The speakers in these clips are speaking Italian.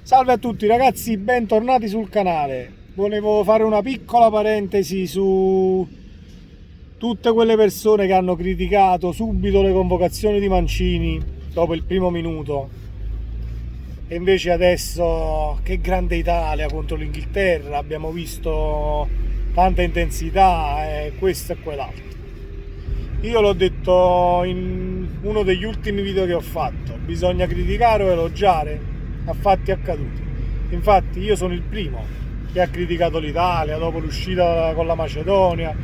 Salve a tutti ragazzi, bentornati sul canale. Volevo fare una piccola parentesi su tutte quelle persone che hanno criticato subito le convocazioni di Mancini dopo il primo minuto. E invece adesso, che grande Italia contro l'Inghilterra, abbiamo visto tanta intensità e questo e quell'altro. Io l'ho detto in uno degli ultimi video che ho fatto, bisogna criticare o elogiare a fatti accaduti. Infatti io sono il primo che ha criticato l'Italia dopo l'uscita con la Macedonia,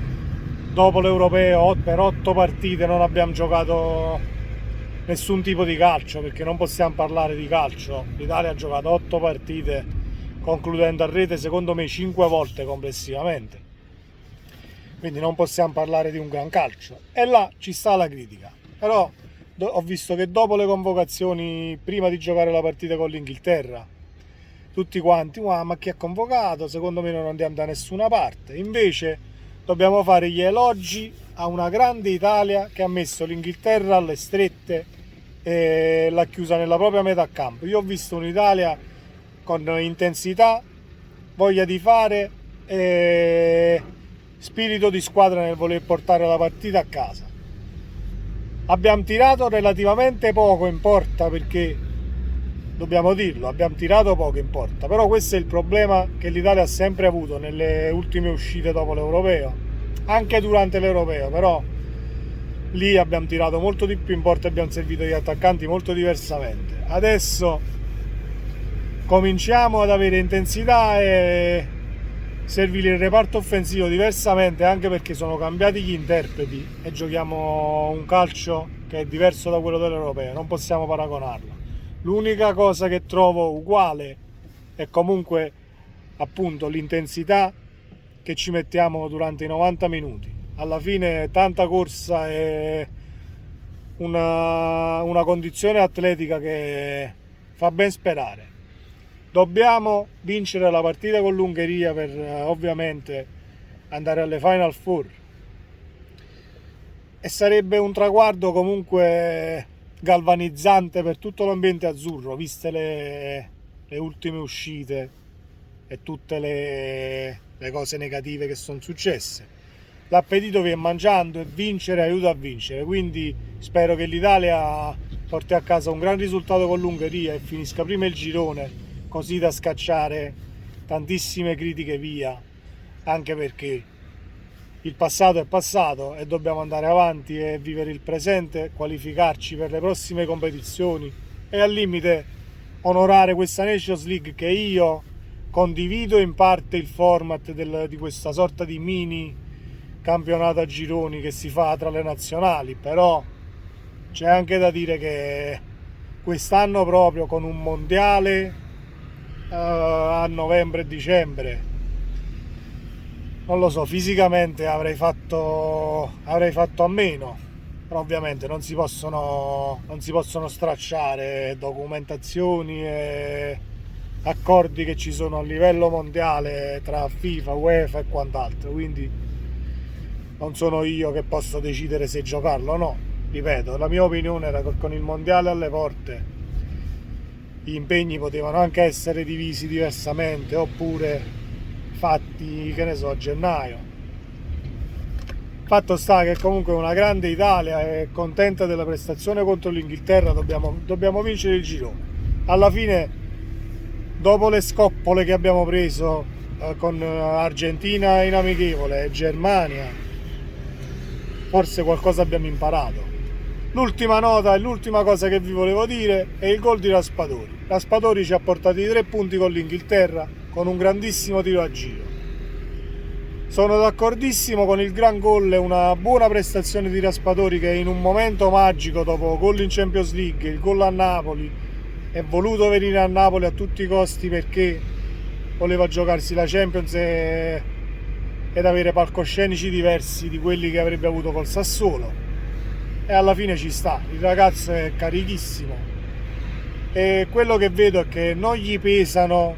dopo l'Europeo per 8 partite non abbiamo giocato nessun tipo di calcio, perché non possiamo parlare di calcio. L'Italia ha giocato 8 partite concludendo a rete secondo me 5 volte complessivamente, quindi non possiamo parlare di un gran calcio, e là ci sta la critica. Però ho visto che dopo le convocazioni, prima di giocare la partita con l'Inghilterra, tutti quanti, ma chi ha convocato? Secondo me non andiamo da nessuna parte. Invece dobbiamo fare gli elogi a una grande Italia che ha messo l'Inghilterra alle strette e l'ha chiusa nella propria metà campo. Io ho visto un'Italia con intensità, voglia di fare e spirito di squadra nel voler portare la partita a casa. Abbiamo tirato relativamente poco in porta, perché dobbiamo dirlo, abbiamo tirato poco in porta, però questo è il problema che l'Italia ha sempre avuto nelle ultime uscite dopo l'Europeo, anche durante l'Europeo, però lì abbiamo tirato molto di più in porta e abbiamo servito gli attaccanti molto diversamente. Adesso cominciamo ad avere intensità e servire il reparto offensivo diversamente, anche perché sono cambiati gli interpreti e giochiamo un calcio che è diverso da quello dell'Europeo, non possiamo paragonarlo. L'unica cosa che trovo uguale è comunque appunto l'intensità che ci mettiamo durante i 90 minuti. Alla fine tanta corsa e una condizione atletica che fa ben sperare. Dobbiamo vincere la partita con l'Ungheria per ovviamente andare alle Final Four, e sarebbe un traguardo comunque galvanizzante per tutto l'ambiente azzurro, viste le ultime uscite e tutte le cose negative che sono successe. L'appetito viene mangiando e vincere aiuta a vincere, quindi spero che l'Italia porti a casa un gran risultato con l'Ungheria e finisca prima il girone, così da scacciare tantissime critiche via, anche perché il passato è passato e dobbiamo andare avanti e vivere il presente, qualificarci per le prossime competizioni e al limite onorare questa Nations League, che io condivido in parte il format di questa sorta di mini campionato a gironi che si fa tra le nazionali, però c'è anche da dire che quest'anno, proprio con un mondiale a novembre e dicembre, non lo so, fisicamente avrei fatto a meno, però ovviamente non si possono stracciare documentazioni e accordi che ci sono a livello mondiale tra FIFA, UEFA e quant'altro, quindi non sono io che posso decidere se giocarlo o no. Ripeto, la mia opinione era che con il mondiale alle porte gli impegni potevano anche essere divisi diversamente, oppure fatti, che ne so, a gennaio. Fatto sta che comunque una grande Italia è contenta della prestazione contro l'Inghilterra, dobbiamo vincere il girone. Alla fine, dopo le scoppole che abbiamo preso con Argentina in amichevole e Germania, forse qualcosa abbiamo imparato. L'ultima nota e l'ultima cosa che vi volevo dire è il gol di Raspadori. Raspadori ci ha portati 3 punti con l'Inghilterra con un grandissimo tiro a giro. Sono d'accordissimo con il gran gol e una buona prestazione di Raspadori, che in un momento magico, dopo gol in Champions League, il gol a Napoli, è voluto venire a Napoli a tutti i costi perché voleva giocarsi la Champions ed avere palcoscenici diversi di quelli che avrebbe avuto col Sassuolo, e alla fine ci sta. Il ragazzo è carichissimo e quello che vedo è che non gli pesano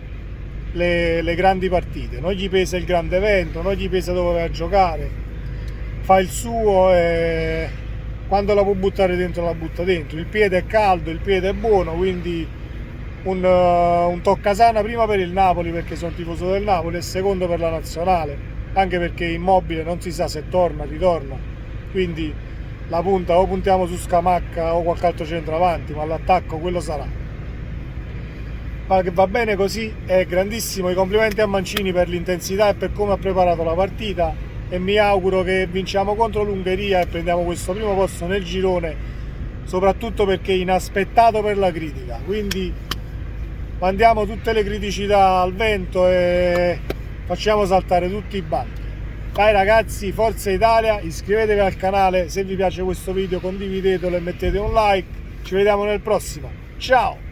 le grandi partite, non gli pesa il grande evento, non gli pesa dove va a giocare, fa il suo e quando la può buttare dentro la butta dentro. Il piede è caldo, il piede è buono, quindi un toccasana prima per il Napoli perché sono tifoso del Napoli e secondo per la nazionale, anche perché Immobile non si sa se torna, ritorna, quindi la punta o puntiamo su Scamacca o qualche altro centravanti, ma l'attacco quello sarà. Ma che va bene così, è grandissimo, i complimenti a Mancini per l'intensità e per come ha preparato la partita e mi auguro che vinciamo contro l'Ungheria e prendiamo questo primo posto nel girone, soprattutto perché è inaspettato per la critica, quindi mandiamo tutte le criticità al vento e facciamo saltare tutti i banchi. Dai ragazzi, Forza Italia, iscrivetevi al canale, se vi piace questo video condividetelo e mettete un like, ci vediamo nel prossimo, ciao!